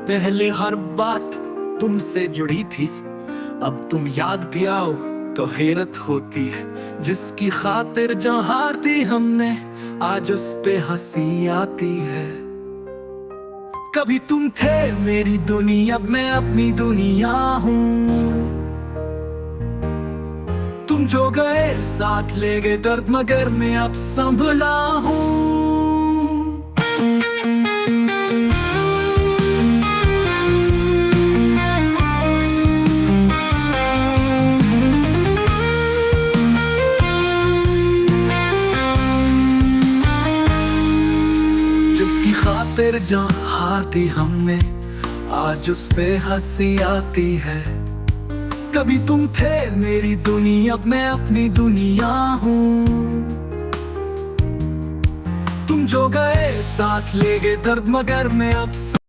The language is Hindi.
पहले हर बात तुमसे जुड़ी थी, अब तुम याद भी आओ तो हैरत होती है। जिसकी खातिर जो हार दी हमने, आज उस पे हंसी आती है। कभी तुम थे मेरी दुनिया, अब मैं अपनी दुनिया हूँ। तुम जो गए साथ ले गए दर्द, मगर मैं अब संभला हूँ। जिसकी खातिर जहाँ हार दी हमने, आज उस पे हंसी आती है। कभी तुम थे मेरी दुनिया, अब मैं अपनी दुनिया हूँ। तुम जो गए साथ ले गए दर्द, मगर मैं अब